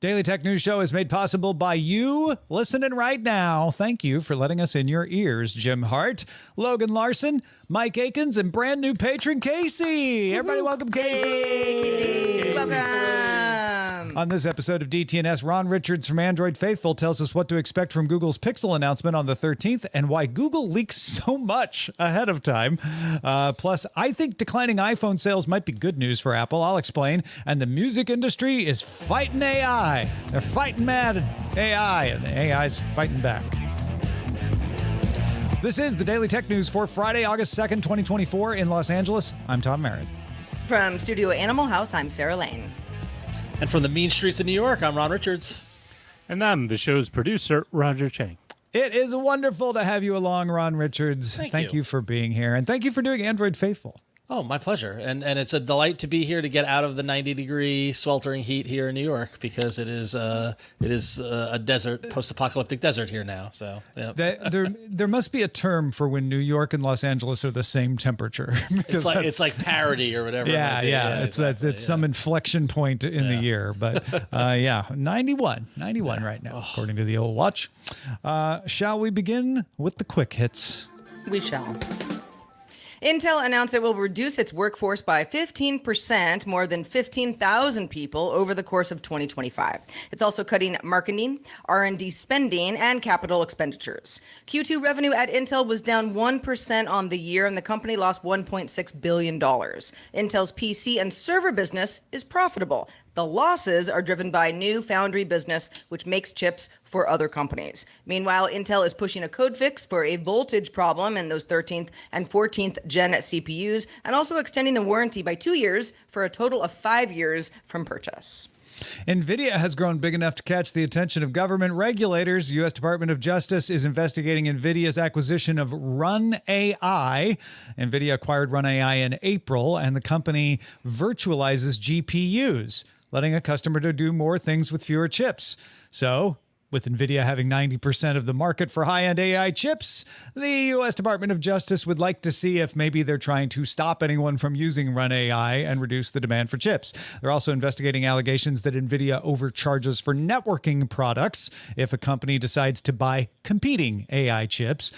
Daily Tech News Show is made possible by you listening right now. Thank you for letting us in your ears. Jim Hart, Logan Larson, Mike Akins, and brand new patron Casey. Everybody welcome Casey. Hey, Casey. Welcome. On this episode of DTNS, Ron Richards from Android Faithful tells us what to expect from Google's Pixel announcement on the 13th and why Google leaks so much ahead of time. Plus, I think declining iPhone sales might be good news for Apple. I'll explain. And the music industry is fighting AI. They're fighting mad at AI, and AI's fighting back. This is the Daily Tech News for Friday, August 2nd, 2024 in Los Angeles. I'm Tom Merritt. From Studio Animal House, I'm Sarah Lane. And from the mean streets of New York, I'm Ron Richards. And I'm the show's producer, Roger Chang. It is wonderful to have you along, Ron Richards. Thank you for being here, and thank you for doing Android Faithful. Oh, my pleasure. And it's a delight to be here to get out of the 90-degree sweltering heat here in New York, because it is a desert, post-apocalyptic desert here now. So yeah. There must be a term for when New York and Los Angeles are the same temperature. It's like parity or whatever. Yeah. It's some inflection point in the year. But 91 right now, according to the old watch. Shall we begin with the quick hits? We shall. Intel announced it will reduce its workforce by 15%, more than 15,000 people, over the course of 2025. It's also cutting marketing, R&D spending, and capital expenditures. Q2 revenue at Intel was down 1% on the year, and the company lost $1.6 billion. Intel's PC and server business is profitable. The losses are driven by new foundry business, which makes chips for other companies. Meanwhile, Intel is pushing a code fix for a voltage problem in those 13th and 14th gen CPUs, and also extending the warranty by 2 years for a total of 5 years from purchase. NVIDIA has grown big enough to catch the attention of government regulators. U.S. Department of Justice is investigating NVIDIA's acquisition of Run AI. NVIDIA acquired Run AI in April, and the company virtualizes GPUs, letting a customer to do more things with fewer chips. So, with NVIDIA having 90% of the market for high-end AI chips, the U.S. Department of Justice would like to see if maybe they're trying to stop anyone from using Run AI and reduce the demand for chips. They're also investigating allegations that NVIDIA overcharges for networking products if a company decides to buy competing AI chips.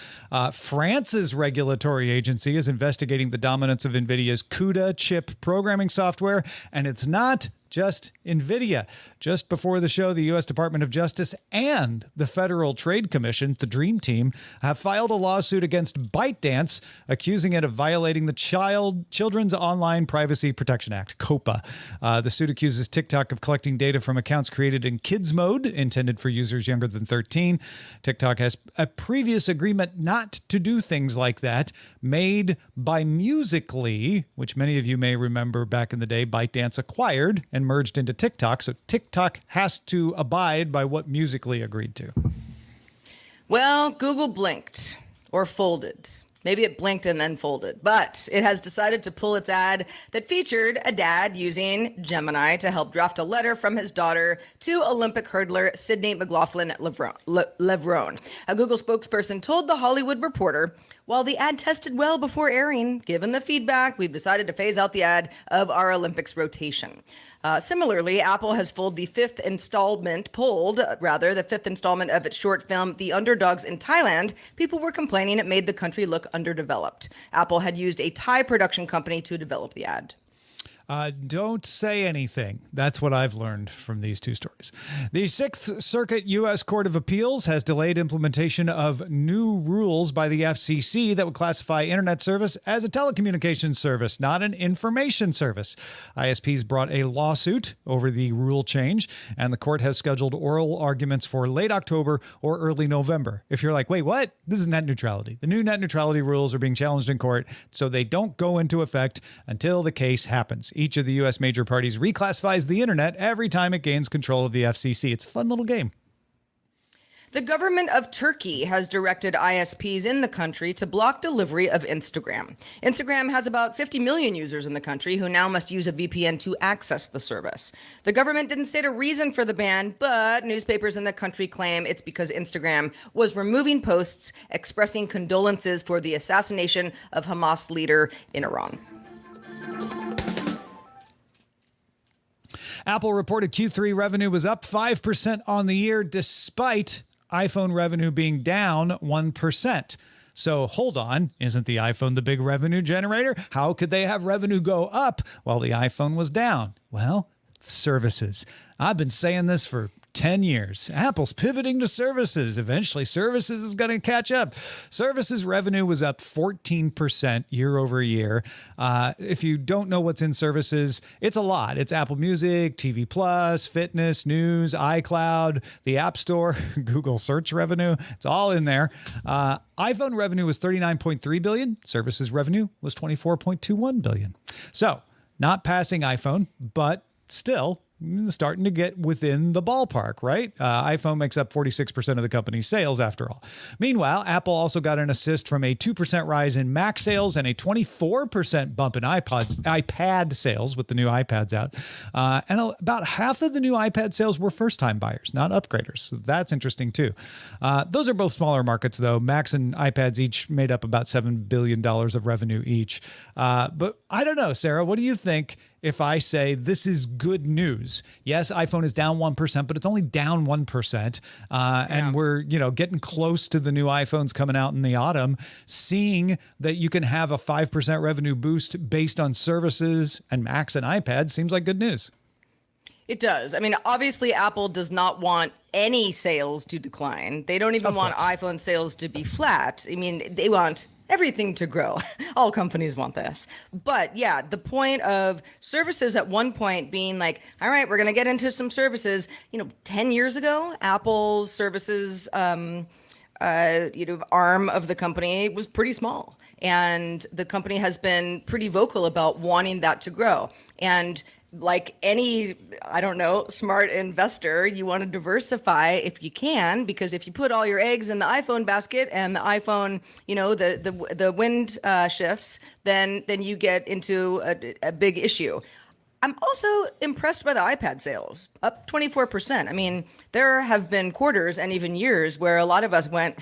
France's regulatory agency is investigating the dominance of NVIDIA's CUDA chip programming software, and it's not just NVIDIA. Just before the show, the U.S. Department of Justice and the Federal Trade Commission, the Dream Team, have filed a lawsuit against ByteDance, accusing it of violating the Children's Online Privacy Protection Act, COPPA. The suit accuses TikTok of collecting data from accounts created in kids mode, intended for users younger than 13. TikTok has a previous agreement not to do things like that, made by Musical.ly, which many of you may remember back in the day ByteDance acquired and merged into TikTok. So TikTok has to abide by what Musical.ly agreed to. Well, Google blinked or folded. Maybe it blinked and then folded, but it has decided to pull its ad that featured a dad using Gemini to help draft a letter from his daughter to Olympic hurdler Sydney McLaughlin-Levrone. A Google spokesperson told The Hollywood Reporter, "While the ad tested well before airing, given the feedback, we've decided to phase out the ad of our Olympics rotation." Similarly, Apple has pulled the fifth installment of its short film, The Underdogs in Thailand. People were complaining it made the country look underdeveloped. Apple had used a Thai production company to develop the ad. Don't say anything. That's what I've learned from these two stories. The Sixth Circuit U.S. Court of Appeals has delayed implementation of new rules by the FCC that would classify internet service as a telecommunications service, not an information service. ISPs brought a lawsuit over the rule change, and the court has scheduled oral arguments for late October or early November. If you're like, wait, what? This is net neutrality. The new net neutrality rules are being challenged in court, so they don't go into effect until the case happens. Each of the U.S. major parties reclassifies the internet every time it gains control of the FCC. It's a fun little game. The government of Turkey has directed ISPs in the country to block delivery of Instagram. Instagram has about 50 million users in the country who now must use a VPN to access the service. The government didn't state a reason for the ban, but newspapers in the country claim it's because Instagram was removing posts expressing condolences for the assassination of Hamas leader in Iran. Apple reported Q3 revenue was up 5% on the year, despite iPhone revenue being down 1%. So hold on, isn't the iPhone the big revenue generator? How could they have revenue go up while the iPhone was down? Well, services. I've been saying this for 10 years. Apple's pivoting to services. Eventually, services is going to catch up. Services revenue was up 14% year over year. If you don't know what's in services, it's a lot. It's Apple Music, TV Plus, Fitness, News, iCloud, the App Store, Google Search revenue. It's all in there. iPhone revenue was $39.3 billion. Services revenue was $24.21 billion. So, not passing iPhone, but still starting to get within the ballpark, right? iPhone makes up 46% of the company's sales after all. Meanwhile, Apple also got an assist from a 2% rise in Mac sales and a 24% bump in iPad sales with the new iPads out. And about half of the new iPad sales were first-time buyers, not upgraders. So that's interesting too. Those are both smaller markets though. Macs and iPads each made up about $7 billion of revenue each. But I don't know, Sarah, what do you think if I say this is good news? Yes, iPhone is down 1%, but it's only down 1%. And we're, getting close to the new iPhones coming out in the autumn. Seeing that you can have a 5% revenue boost based on services and Macs and iPads seems like good news. It does. I mean, obviously, Apple does not want any sales to decline. They don't even want iPhone sales to be flat. I mean, they want everything to grow. All companies want this. But yeah, the point of services at one point being like, all right, we're going to get into some services. 10 years ago, Apple's services, arm of the company was pretty small. And the company has been pretty vocal about wanting that to grow. And like any, smart investor, you want to diversify if you can, because if you put all your eggs in the iPhone basket and the iPhone, the wind shifts, then you get into a big issue. I'm also impressed by the iPad sales, up 24%. I mean, there have been quarters and even years where a lot of us went,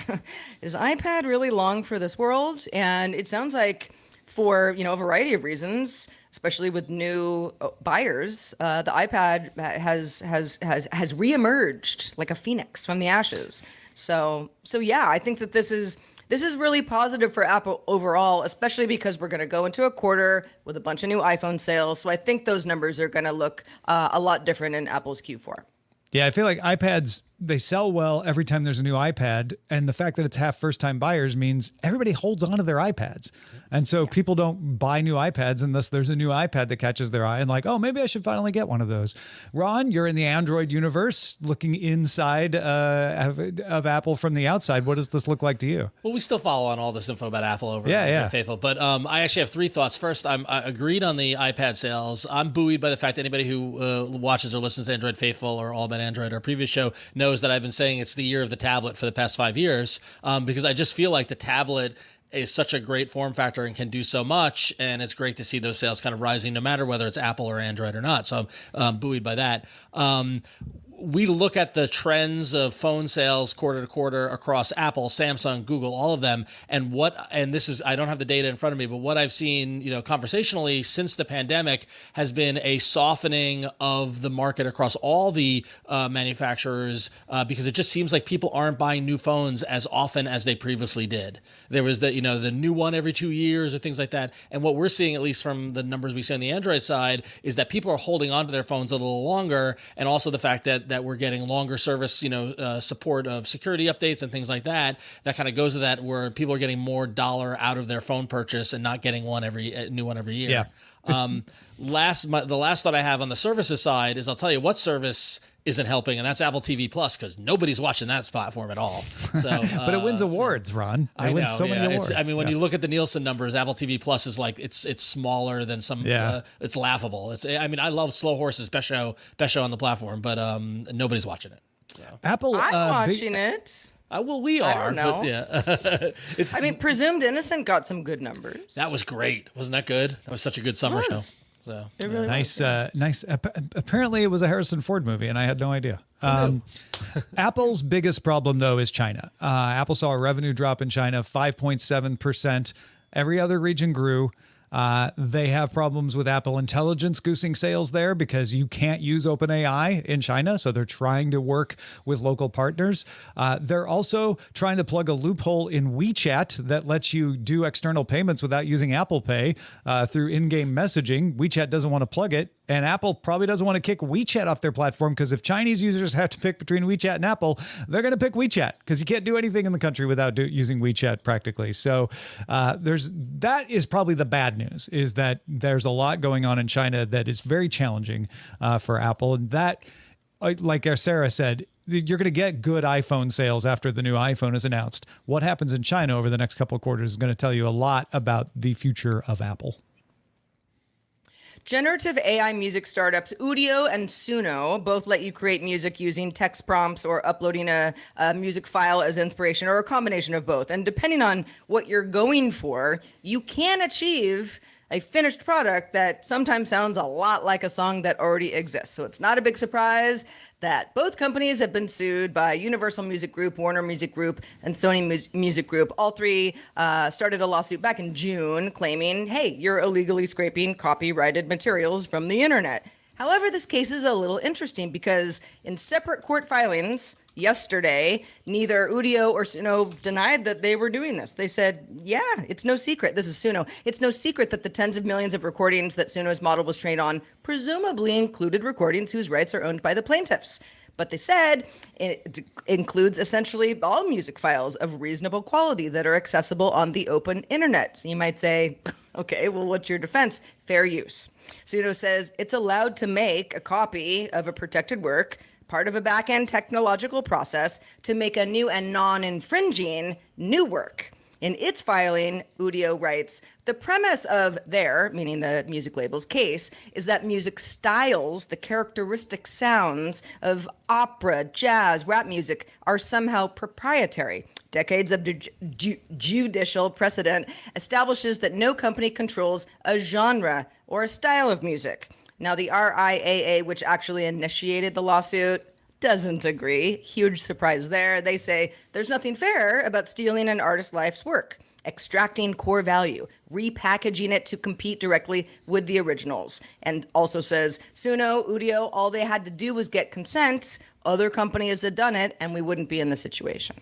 is iPad really long for this world? And it sounds like for, a variety of reasons, especially with new buyers, the iPad has reemerged like a phoenix from the ashes. So yeah, I think that this is really positive for Apple overall, especially because we're going to go into a quarter with a bunch of new iPhone sales. So I think those numbers are going to look a lot different in Apple's Q4. Yeah, I feel like iPads, they sell well every time there's a new iPad. And the fact that it's half first-time buyers means everybody holds on to their iPads. And so people don't buy new iPads unless there's a new iPad that catches their eye and like, oh, maybe I should finally get one of those. Ron, you're in the Android universe looking inside of Apple from the outside. What does this look like to you? Well, we still follow on all this info about Apple over at Faithful. But I actually have three thoughts. First, I agreed on the iPad sales. I'm buoyed by the fact that anybody who watches or listens to Android Faithful or All About Android, our previous show, knows that I've been saying it's the year of the tablet for the past 5 years, because I just feel like the tablet is such a great form factor and can do so much, and it's great to see those sales kind of rising no matter whether it's Apple or Android or not. So I'm buoyed by that. We look at the trends of phone sales quarter to quarter across Apple, Samsung, Google, all of them, and this is, I don't have the data in front of me, but what I've seen, conversationally since the pandemic has been a softening of the market across all the manufacturers, because it just seems like people aren't buying new phones as often as they previously did. There was the new one every 2 years or things like that. And what we're seeing, at least from the numbers we see on the Android side, is that people are holding on to their phones a little longer, and also the fact that we're getting longer service, support of security updates and things like that. That kind of goes to that where people are getting more dollar out of their phone purchase and not getting new one every year. Yeah. The last thought I have on the services side is I'll tell you what service isn't helping, and that's Apple TV Plus, because nobody's watching that platform at all. So, but it wins awards, Ron. It wins so many awards. When you look at the Nielsen numbers, Apple TV Plus is like it's smaller than some. It's laughable. I love Slow Horse's best show on the platform, but nobody's watching it. So. Apple, I'm watching it. Well, we are. I don't know. But yeah. Presumed Innocent got some good numbers. That was great. Wasn't that good? That was such a good summer show. So it really nice. Apparently, it was a Harrison Ford movie, and I had no idea. Apple's biggest problem, though, is China. Apple saw a revenue drop in China of 5.7%. Every other region grew. They have problems with Apple Intelligence goosing sales there because you can't use OpenAI in China. So they're trying to work with local partners. They're also trying to plug a loophole in WeChat that lets you do external payments without using Apple Pay through in-game messaging. WeChat doesn't want to plug it. And Apple probably doesn't want to kick WeChat off their platform because if Chinese users have to pick between WeChat and Apple, they're going to pick WeChat because you can't do anything in the country without using WeChat practically. So that is probably the bad news, is that there's a lot going on in China that is very challenging for Apple. And that, like Sarah said, you're going to get good iPhone sales after the new iPhone is announced. What happens in China over the next couple of quarters is going to tell you a lot about the future of Apple. Generative AI music startups Udio and Suno both let you create music using text prompts or uploading a music file as inspiration, or a combination of both. And depending on what you're going for, you can achieve a finished product that sometimes sounds a lot like a song that already exists. So it's not a big surprise that both companies have been sued by Universal Music Group, Warner Music Group, and Sony Music Group. All three started a lawsuit back in June claiming, hey, you're illegally scraping copyrighted materials from the internet. However, this case is a little interesting because in separate court filings yesterday, neither Udio or Suno denied that they were doing this. They said, yeah, it's no secret. This is Suno. It's no secret that the tens of millions of recordings that Suno's model was trained on presumably included recordings whose rights are owned by the plaintiffs. But they said it includes essentially all music files of reasonable quality that are accessible on the open internet. So you might say, okay, well, what's your defense? Fair use. Suno says it's allowed to make a copy of a protected work, part of a back-end technological process, to make a new and non-infringing new work. In its filing, Udio writes, the premise of their, meaning the music label's case, is that music styles, the characteristic sounds of opera, jazz, rap music, are somehow proprietary. Decades of judicial precedent establishes that no company controls a genre or a style of music. Now, the RIAA, which actually initiated the lawsuit, doesn't agree. Huge surprise there. They say there's nothing fair about stealing an artist's life's work, extracting core value, repackaging it to compete directly with the originals. And also says, Suno, Udio, all they had to do was get consent. Other companies had done it, and we wouldn't be in this situation.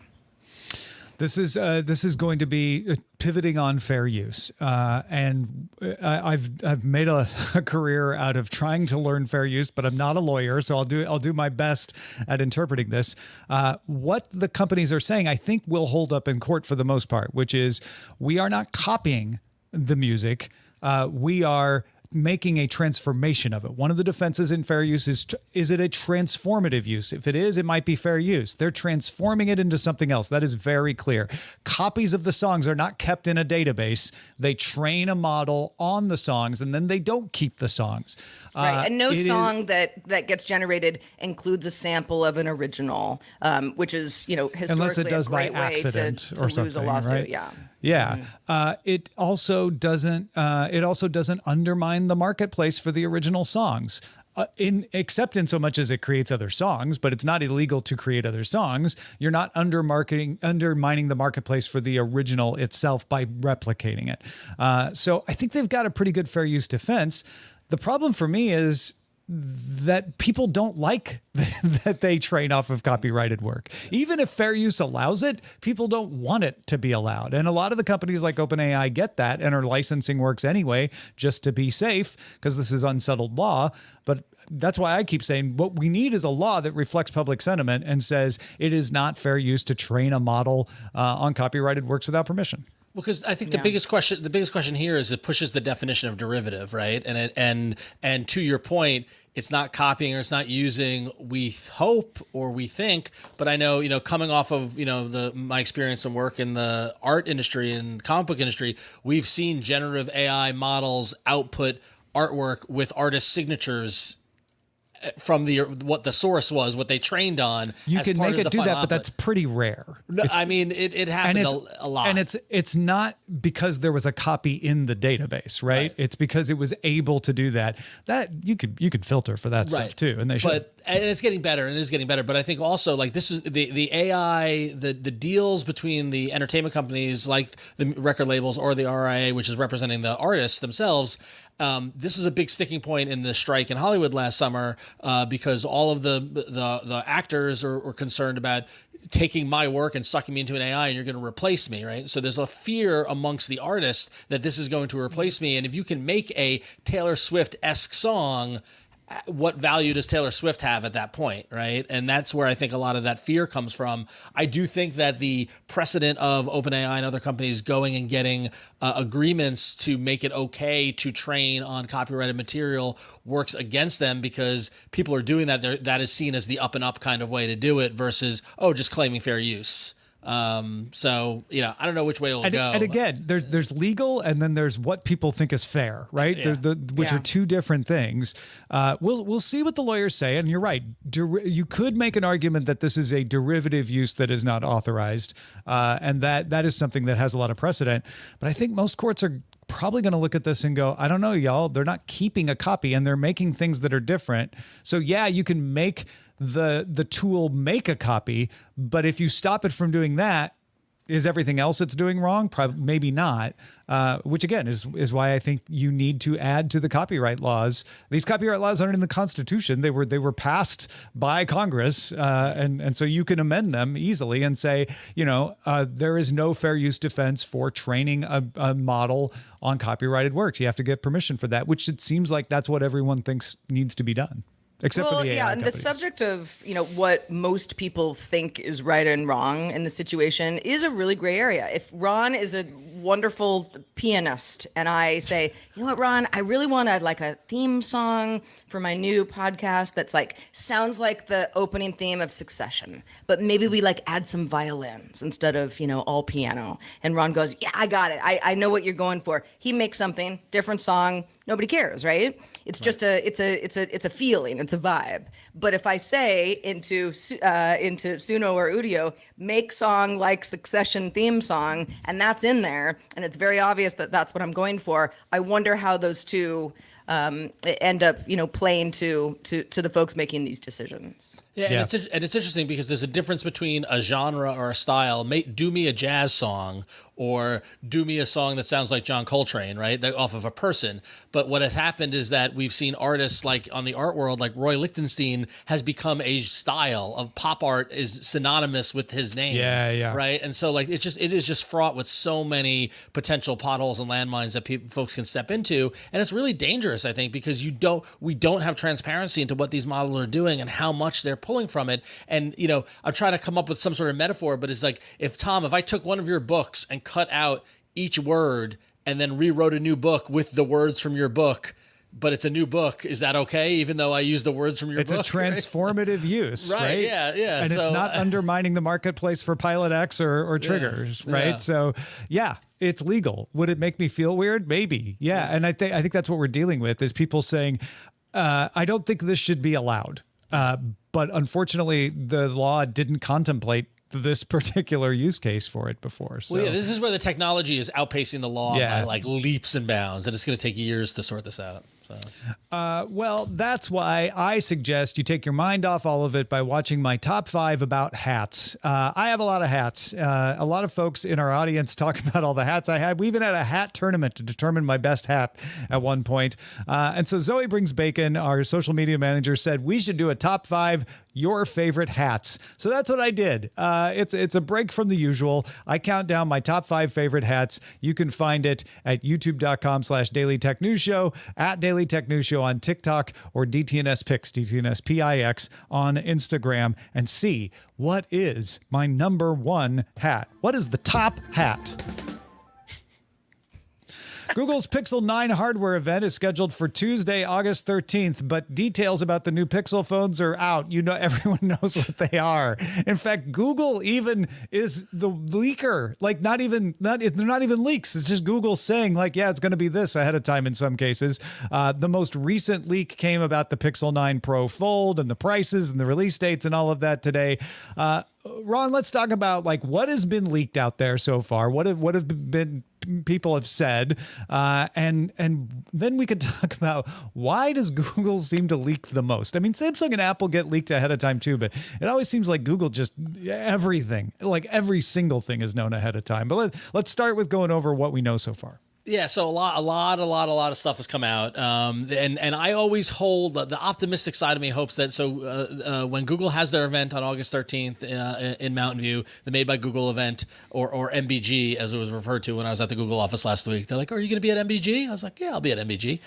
This is going to be pivoting on fair use, and I've made a career out of trying to learn fair use, but I'm not a lawyer, so I'll do my best at interpreting this. What the companies are saying, I think, will hold up in court for the most part, which is we are not copying the music, we are making a transformation of it. One of the defenses in fair use is it a transformative use? If it is, it might be fair use. They're transforming it into something else. That is very clear. Copies of the songs are not kept in a database. They train a model on the songs, and then they don't keep the songs. Right, and no song that gets generated includes a sample of an original, which is, historically unless it does a great by accident way to or something, lose a lawsuit. right? Yeah. Yeah. It also doesn't undermine the marketplace for the original songs. Except in so much as it creates other songs, but it's not illegal to create other songs. You're not undermining the marketplace for the original itself by replicating it. So I think they've got a pretty good fair use defense. The problem for me is that people don't like that they train off of copyrighted work. Even if fair use allows it, people don't want it to be allowed. And a lot of the companies like OpenAI get that and are licensing works anyway, just to be safe, because this is unsettled law. But that's why I keep saying what we need is a law that reflects public sentiment and says it is not fair use to train a model on copyrighted works without permission. Because I think the biggest question here is it pushes the definition of derivative, right? And to your point, it's not copying or it's not using. We hope or we think, but I know coming off of my experience and work in the art industry and comic book industry, we've seen generative AI models output artwork with artist signatures from what the source was, what they trained on. You can make it do that, but that's pretty rare. No, I mean, it happened a lot. And it's not because there was a copy in the database, right? It's because it was able to do that. That you could filter for that stuff too, and they should. And it's getting better, and it is getting better. But I think also, like, this is the AI, the deals between the entertainment companies, like the record labels or the RIA, which is representing the artists themselves. This was a big sticking point in the strike in Hollywood last summer because all of the actors were concerned about taking my work and sucking me into an AI and you're going to replace me, right? So there's a fear amongst the artists that this is going to replace me. And if you can make a Taylor Swift-esque song, what value does Taylor Swift have at that point, right? And that's where I think a lot of that fear comes from. I do think that the precedent of OpenAI and other companies going and getting agreements to make it okay to train on copyrighted material works against them because people are doing that. That is seen as the up and up kind of way to do it versus, just claiming fair use. So, I don't know which way it'll go. And again, there's legal and then there's what people think is fair, right? Yeah. Which are two different things. We'll see what the lawyers say. And you're right. You could make an argument that this is a derivative use that is not authorized. And that is something that has a lot of precedent. But I think most courts are probably going to look at this and go, I don't know, y'all, they're not keeping a copy and they're making things that are different. So yeah, you can make the tool make a copy, but if you stop it from doing that, is everything else it's doing wrong? Probably, maybe not. Which again is why I think you need to add to the copyright laws. These copyright laws aren't in the Constitution. They were passed by Congress, and so you can amend them easily and say, there is no fair use defense for training a model on copyrighted works. You have to get permission for that, which it seems like that's what everyone thinks needs to be done. Except for the AI and companies. the subject of what most people think is right and wrong in the situation is a really gray area. If Ron is a wonderful pianist and I say, you know what, Ron, I really want a theme song for my new podcast that's sounds like the opening theme of Succession, but maybe we add some violins instead of all piano. And Ron goes, yeah, I got it. I know what you're going for. He makes something different song. Nobody cares, right? It's just it's a feeling, it's a vibe. But if I say into Suno or Udio, make song like Succession theme song, and that's in there, and it's very obvious that that's what I'm going for, I wonder how those two end up, playing to the folks making these decisions. Yeah, and it's interesting because there's a difference between a genre or a style. Do me a jazz song or do me a song that sounds like John Coltrane, right? Off of a person. But what has happened is that we've seen artists on the art world, like Roy Lichtenstein has become a style of pop art is synonymous with his name. Yeah. Right. And so it is just fraught with so many potential potholes and landmines that folks can step into. And it's really dangerous, I think, because we don't have transparency into what these models are doing and how much they're pulling from it. And, I'm trying to come up with some sort of metaphor, but it's like, if I took one of your books and cut out each word and then rewrote a new book with the words from your book, but it's a new book, is that okay? Even though I use the words from your book? It's a transformative use, right? Yeah. And it's not undermining the marketplace for Pilot X or triggers, right? Yeah. So it's legal. Would it make me feel weird? Maybe. Yeah. And I think that's what we're dealing with is people saying, I don't think this should be allowed. But unfortunately, the law didn't contemplate this particular use case for it before. So this is where the technology is outpacing the law by leaps and bounds, and it's going to take years to sort this out. Well, that's why I suggest you take your mind off all of it by watching my top 5 about hats. I have a lot of hats. A lot of folks in our audience talk about all the hats I had. We even had a hat tournament to determine my best hat at one point. And so Zoe Brings Bacon, our social media manager, said we should do a top 5 your favorite hats. So that's what I did. It's a break from the usual. I count down my top 5 favorite hats. You can find it at youtube.com/Daily Tech News Show, at Daily Tech News Show on TikTok, or DTNS Pix, DTNS PIX on Instagram, and see what is my number 1 hat. What is the top hat? Google's Pixel 9 hardware event is scheduled for Tuesday, August 13th, but details about the new Pixel phones are out. You know, everyone knows what they are. In fact, Google even is the leaker. Like, they're not even leaks. It's just Google saying, like, yeah, it's going to be this ahead of time in some cases. The most recent leak came about the Pixel 9 Pro Fold and the prices and the release dates and all of that today. Ron, let's talk about like what has been leaked out there so far. What have been people have said, and then we could talk about why does Google seem to leak the most? I mean, Samsung and Apple get leaked ahead of time too, but it always seems like Google just everything, like every single thing is known ahead of time. But let's start with going over what we know so far. Yeah, so a lot of stuff has come out, and I always hold the optimistic side of me hopes that when Google has their event on August 13th in Mountain View, the Made by Google event, or MBG as it was referred to when I was at the Google office last week. They're like, "Are you going to be at MBG?" I was like, "Yeah, I'll be at MBG."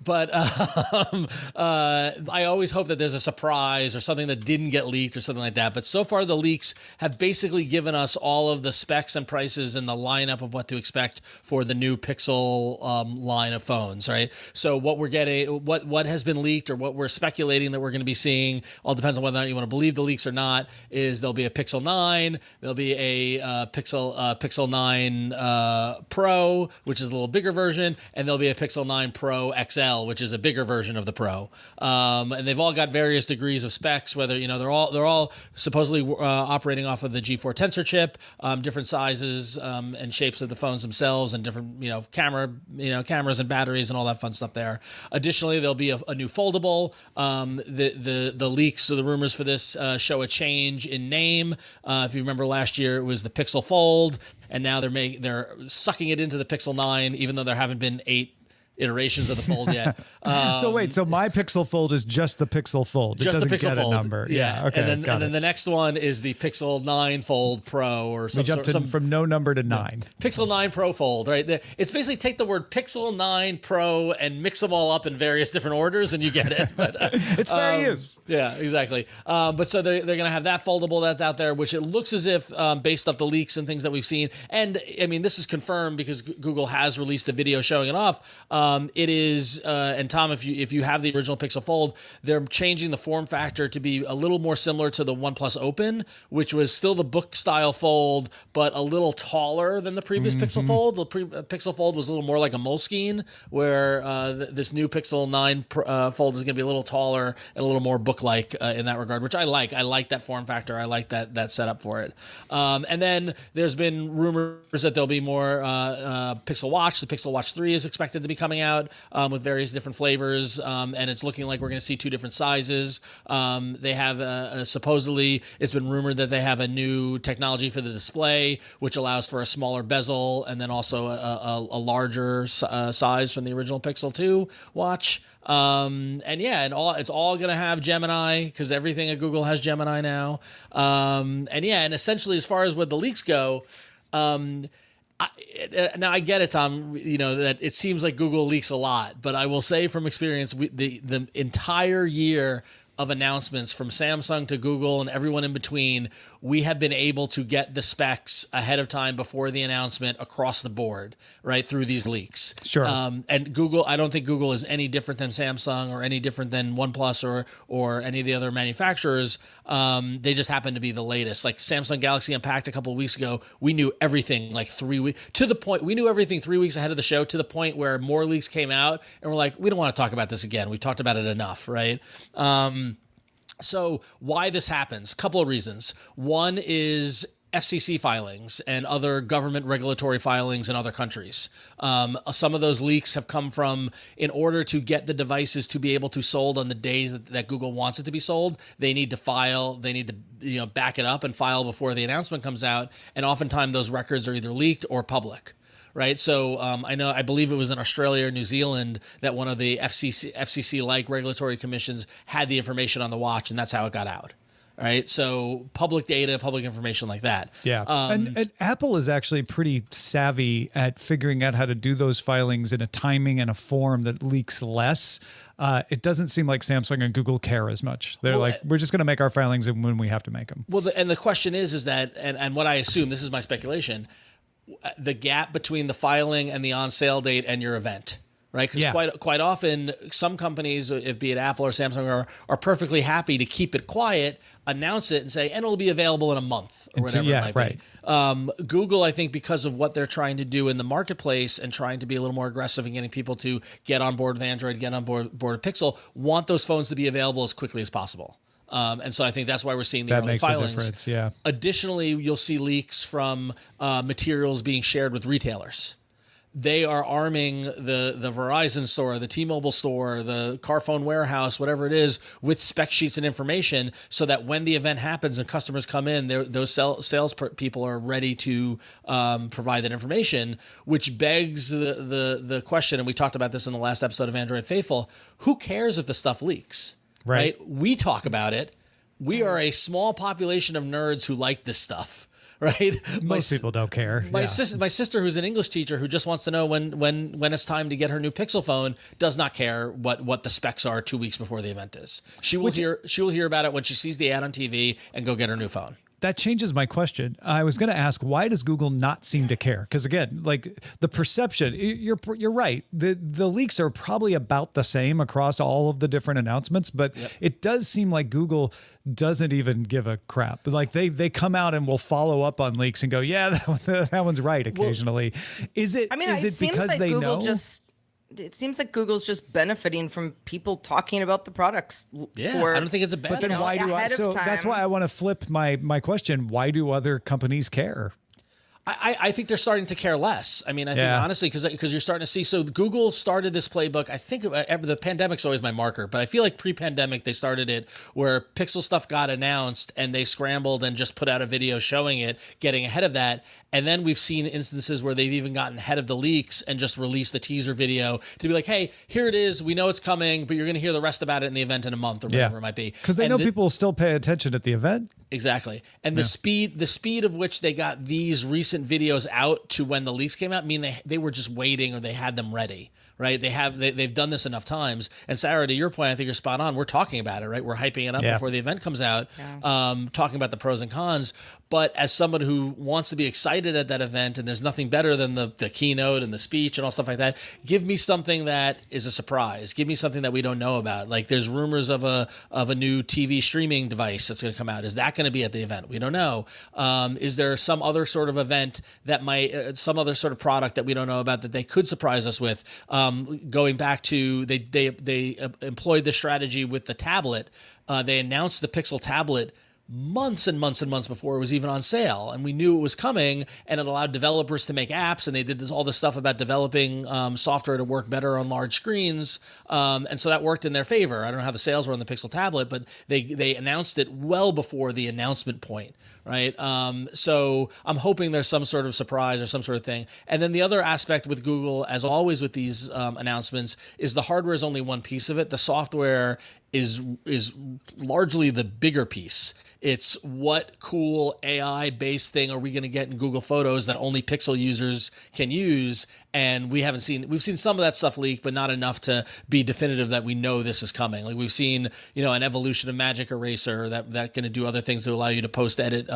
But I always hope that there's a surprise or something that didn't get leaked or something like that. But so far, the leaks have basically given us all of the specs and prices and the lineup of what to expect for the new Pixel line of phones, right? So what we're getting, what has been leaked or what we're speculating that we're going to be seeing, all depends on whether or not you want to believe the leaks or not, is there'll be a Pixel 9, there'll be a Pixel 9 Pro, which is a little bigger version, and there'll be a Pixel 9 Pro XL, which is a bigger version of the Pro. And they've all got various degrees of specs, whether, they're all supposedly operating off of the G4 Tensor chip, different sizes and shapes of the phones themselves, and different cameras and batteries and all that fun stuff there. Additionally, there'll be a new foldable. The leaks or the rumors for this show a change in name. If you remember last year, it was the Pixel Fold, and now they're sucking it into the Pixel 9, even though there haven't been 8 iterations of the Fold yet. So my Pixel Fold is just the Pixel Fold. Just it doesn't the Pixel get Fold. A number. Yeah. Okay. And then the next one is the Pixel 9 Fold Pro, or we jumped from no number to 9. Pixel 9 Pro Fold, right? It's basically take the word Pixel 9 Pro and mix them all up in various different orders, and you get it. But, it's fair use. Yeah, exactly. But so they're going to have that foldable that's out there, which it looks as if, based off the leaks and things that we've seen, and I mean, this is confirmed because Google has released a video showing it off. It is. And Tom, if you have the original Pixel Fold, they're changing the form factor to be a little more similar to the OnePlus Open, which was still the book style fold, but a little taller than the previous Pixel Fold. The Pixel Fold was a little more like a Moleskine, where this new Pixel 9 Fold is going to be a little taller and a little more book-like in that regard, which I like. I like that form factor. I like that setup for it. And then there's been rumors that there'll be more Pixel Watch. The Pixel Watch 3 is expected to be coming out with various different flavors, and it's looking like we're going to see 2 different sizes. They have supposedly, it's been rumored that they have a new technology for the display, which allows for a smaller bezel and then also a larger size from the original Pixel 2 watch. It's all going to have Gemini, because everything at Google has Gemini now. And essentially, as far as what the leaks go, now I get it, Tom, that it seems like Google leaks a lot, but I will say from experience, the entire year of announcements from Samsung to Google and everyone in between, we have been able to get the specs ahead of time before the announcement across the board, right, through these leaks. Sure. And Google, I don't think Google is any different than Samsung or any different than OnePlus or any of the other manufacturers. They just happen to be the latest. Like Samsung Galaxy Unpacked a couple of weeks ago, we knew everything like 3 weeks, to the point, we knew everything 3 weeks ahead of the show, to the point where more leaks came out and we're like, we don't want to talk about this again. We talked about it enough, right? So why this happens, couple of reasons. One is FCC filings and other government regulatory filings in other countries. Some of those leaks have come from, in order to get the devices to be able to sold on the days that Google wants it to be sold, they need to back it up and file before the announcement comes out. And oftentimes those records are either leaked or public. Right. So I believe it was in Australia or New Zealand that one of the FCC-like regulatory commissions had the information on the watch, and that's how it got out. Right. So public data, public information like that. Yeah. And Apple is actually pretty savvy at figuring out how to do those filings in a timing and a form that leaks less. It doesn't seem like Samsung and Google care as much. They're we're just going to make our filings when we have to make them. Well, and the question is that, and what I assume, this is my speculation, the gap between the filing and the on sale date and your event. Right, because quite often some companies, if be it Apple or Samsung, are perfectly happy to keep it quiet, announce it, and say, and it'll be available in a month or whatever it might be. Google, I think, because of what they're trying to do in the marketplace and trying to be a little more aggressive in getting people to get on board with Android, get on board with Pixel, want those phones to be available as quickly as possible. And so I think that's why we're seeing the early filings. A difference, yeah. Additionally, you'll see leaks from materials being shared with retailers. They are arming the Verizon store, the T-Mobile store, the Carphone warehouse, whatever it is, with spec sheets and information so that when the event happens and customers come in, those sales people are ready to provide that information, which begs the question, and we talked about this in the last episode of Android Faithful, who cares if the stuff leaks? Right? We talk about it. We are a small population of nerds who like this stuff. Right? Most people don't care. My sister, who's an English teacher, who just wants to know when it's time to get her new Pixel phone, does not care what the specs are 2 weeks before the event is. She will hear about it when she sees the ad on TV and go get her new phone. That changes my question. I was going to ask, why does Google not seem to care? Because again, like the perception, you're right. The leaks are probably about the same across all of the different announcements, but it does seem like Google doesn't even give a crap. Like they come out and will follow up on leaks and go, yeah, that one's right occasionally. Is it? I mean, is it it seems because like they Google know? It seems like Google's just benefiting from people talking about the products. Yeah, I don't think it's a bad. But then why do I? So that's why I want to flip my question. Why do other companies care? I think they're starting to care less. I mean, I think honestly, because you're starting to see. So Google started this playbook. I think the pandemic's always my marker, but I feel like pre-pandemic they started it where Pixel stuff got announced and they scrambled and just put out a video showing it, getting ahead of that. And then we've seen instances where they've even gotten ahead of the leaks and just released a teaser video to be like, hey, here it is. We know it's coming, but you're going to hear the rest about it in the event in a month or whatever it might be. Because they know people will still pay attention at the event. Exactly. And the speed of which they got these recent videos out to when the leaks came out mean they were just waiting or they had them ready. Right. They've done this enough times. And Sarah, to your point, I think you're spot on. We're talking about it, right? We're hyping it up before the event comes out, talking about the pros and cons. But as someone who wants to be excited at that event, and there's nothing better than the keynote and the speech and all stuff like that, give me something that is a surprise. Give me something that we don't know about. Like there's rumors of a new TV streaming device that's going to come out. Is that going to be at the event? We don't know. Is there some other sort of event that might, some other sort of product that we don't know about that they could surprise us with? Going back to they employed this strategy with the tablet. They announced the Pixel tablet months and months and months before it was even on sale, and we knew it was coming, and it allowed developers to make apps, and they did all this stuff about developing software to work better on large screens, and so that worked in their favor. I don't know how the sales were on the Pixel tablet, but they announced it well before the announcement point, right? So I'm hoping there's some sort of surprise or some sort of thing. And then the other aspect with Google, as always with these announcements, is the hardware is only one piece of it. The software is largely the bigger piece. It's what cool AI-based thing are we going to get in Google Photos that only Pixel users can use? And we've seen some of that stuff leak, but not enough to be definitive that we know this is coming. Like we've seen, an evolution of Magic Eraser that going to do other things to allow you to post-edit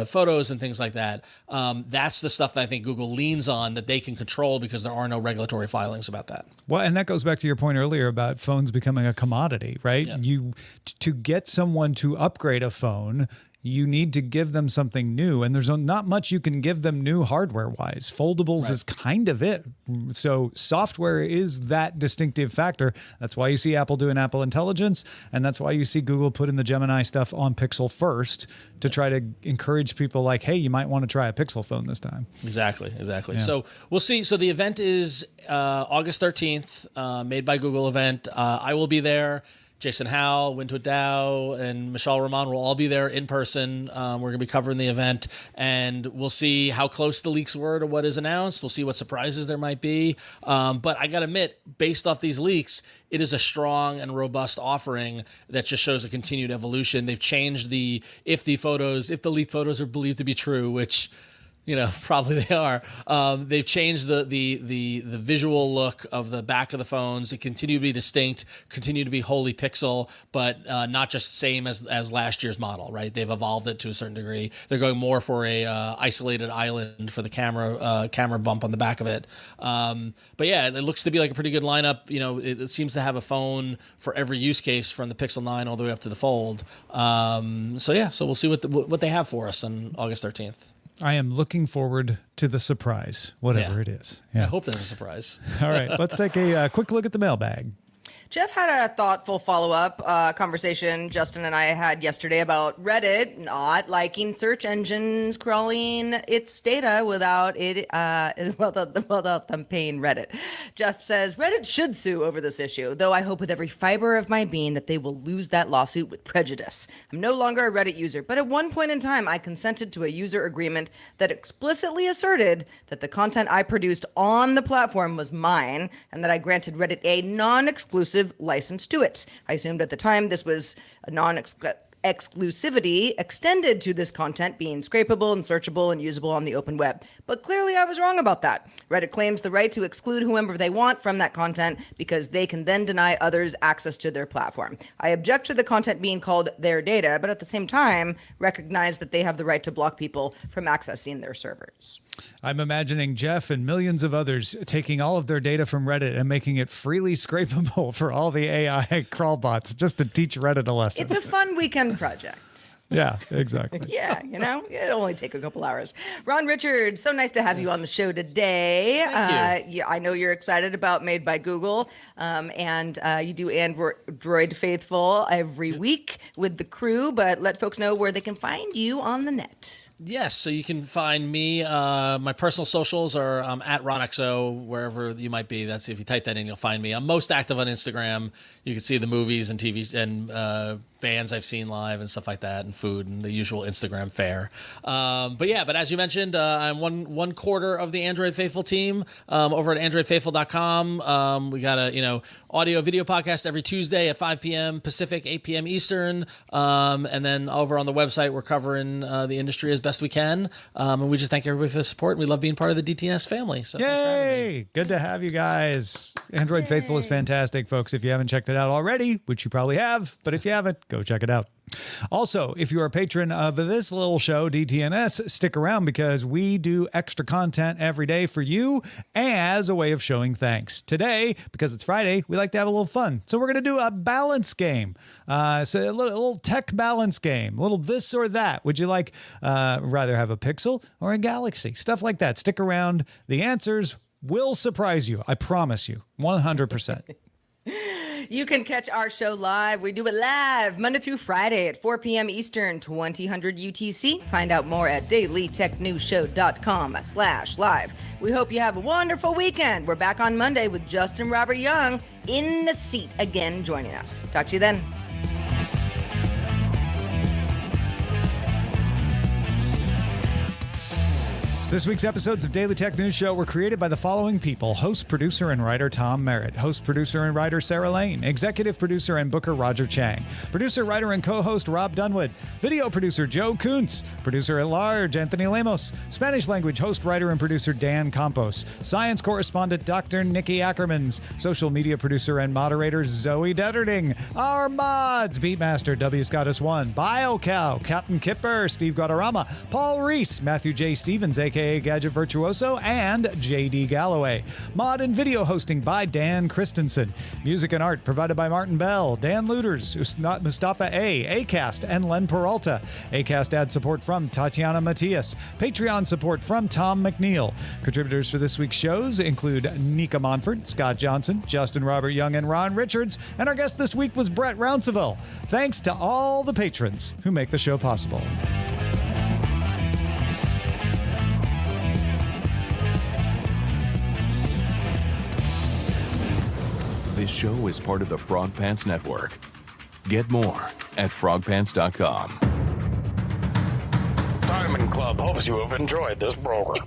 photos and things like that. That's the stuff that I think Google leans on that they can control because there are no regulatory filings about that. Well, and that goes back to your point earlier about phones becoming a commodity, right? Yeah. To get someone to upgrade a phone, you need to give them something new, and there's not much you can give them new hardware-wise. Foldables is kind of it. So software is that distinctive factor. That's why you see Apple doing Apple Intelligence, and that's why you see Google putting the Gemini stuff on Pixel first to try to encourage people like, hey, you might want to try a Pixel phone this time. Exactly. Yeah. So we'll see. So the event is August 13th, made by Google event. I will be there. Jason Howell, Wintwood Dow, and Michelle Rahman will all be there in person. We're going to be covering the event, and we'll see how close the leaks were to what is announced. We'll see what surprises there might be. But I got to admit, based off these leaks, it is a strong and robust offering that just shows a continued evolution. They've changed if the leaked photos are believed to be true, which Probably they are. They've changed the visual look of the back of the phones. It continue to be distinct, continue to be wholly pixel, but not just the same as last year's model, right? They've evolved it to a certain degree. They're going more for a isolated island for the camera bump on the back of it. But yeah, it looks to be like a pretty good lineup. It seems to have a phone for every use case from the Pixel 9 all the way up to the Fold. So we'll see what they have for us on August 13th. I am looking forward to the surprise, whatever it is. Yeah. I hope there's a surprise. All right, let's take a quick look at the mailbag. Jeff had a thoughtful follow-up conversation Justin and I had yesterday about Reddit not liking search engines crawling its data without them paying Reddit. Jeff says, Reddit should sue over this issue, though I hope with every fiber of my being that they will lose that lawsuit with prejudice. I'm no longer a Reddit user, but at one point in time, I consented to a user agreement that explicitly asserted that the content I produced on the platform was mine and that I granted Reddit a non-exclusive license to it. I assumed at the time this was a non-exclusivity extended to this content being scrapable and searchable and usable on the open web. But clearly I was wrong about that. Reddit claims the right to exclude whomever they want from that content because they can then deny others access to their platform. I object to the content being called their data, but at the same time recognize that they have the right to block people from accessing their servers. I'm imagining Jeff and millions of others taking all of their data from Reddit and making it freely scrapable for all the AI crawl bots just to teach Reddit a lesson. It's a fun weekend project. Yeah, exactly. Yeah, it'll only take a couple hours. Ron Richards, so nice to have you on the show today. Thank you. I know you're excited about Made by Google, and you do Android Faithful every week with the crew, but let folks know where they can find you on the net. Yes, so you can find me. My personal socials are at RonXO, wherever you might be. That's if you type that in, you'll find me. I'm most active on Instagram. You can see the movies and TV and bands I've seen live and stuff like that, and food and the usual Instagram fare. But as you mentioned, I'm one quarter of the Android Faithful team over at AndroidFaithful.com. We got a audio video podcast every Tuesday at 5 p.m. Pacific, 8 p.m. Eastern, and then over on the website we're covering the industry as best we can. And we just thank everybody for the support. And we love being part of the DTNS family. So thanks for having me. Good to have you guys. Android Faithful is fantastic, folks. If you haven't checked it out already, which you probably have, but if you haven't, go check it out. Also, if you're a patron of this little show, DTNS, stick around because we do extra content every day for you as a way of showing thanks. Today, because it's Friday, we like to have a little fun. So we're going to do a balance game. So a little tech balance game, a little this or that. Would you like rather have a Pixel or a Galaxy? Stuff like that. Stick around. The answers will surprise you. I promise you. 100%. You can catch our show live. We do it live Monday through Friday at 4 p.m. Eastern, 2000 UTC. Find out more at dailytechnewsshow.com/live. We hope you have a wonderful weekend. We're back on Monday with Justin Robert Young in the seat again joining us. Talk to you then. This week's episodes of Daily Tech News Show were created by the following people: host, producer, and writer Tom Merritt, host, producer, and writer Sarah Lane, executive producer and booker Roger Chang, producer, writer, and co-host Rob Dunwood, video producer Joe Kuntz, producer at large Anthony Lemos, Spanish language host, writer, and producer Dan Campos, science correspondent Dr. Nikki Ackermans, social media producer and moderator Zoe Detterding, our mods Beatmaster W. Scottus 1, BioCow, Captain Kipper, Steve Guadarrama, Paul Reese, Matthew J. Stevens, aka Gadget Virtuoso, and JD Galloway. Mod and video hosting by Dan Christensen. Music and art provided by Martin Bell, Dan Looters, Mustafa A, Acast, and Len Peralta. Acast ad support from Tatiana Matias. Patreon support from Tom McNeil. Contributors for this week's shows include Nika Monfort, Scott Johnson, Justin Robert Young, and Ron Richards. And our guest this week was Brett Rounceville. Thanks to all the patrons who make the show possible. This show is part of the Frog Pants Network. Get more at frogpants.com. Diamond Club hopes you have enjoyed this program.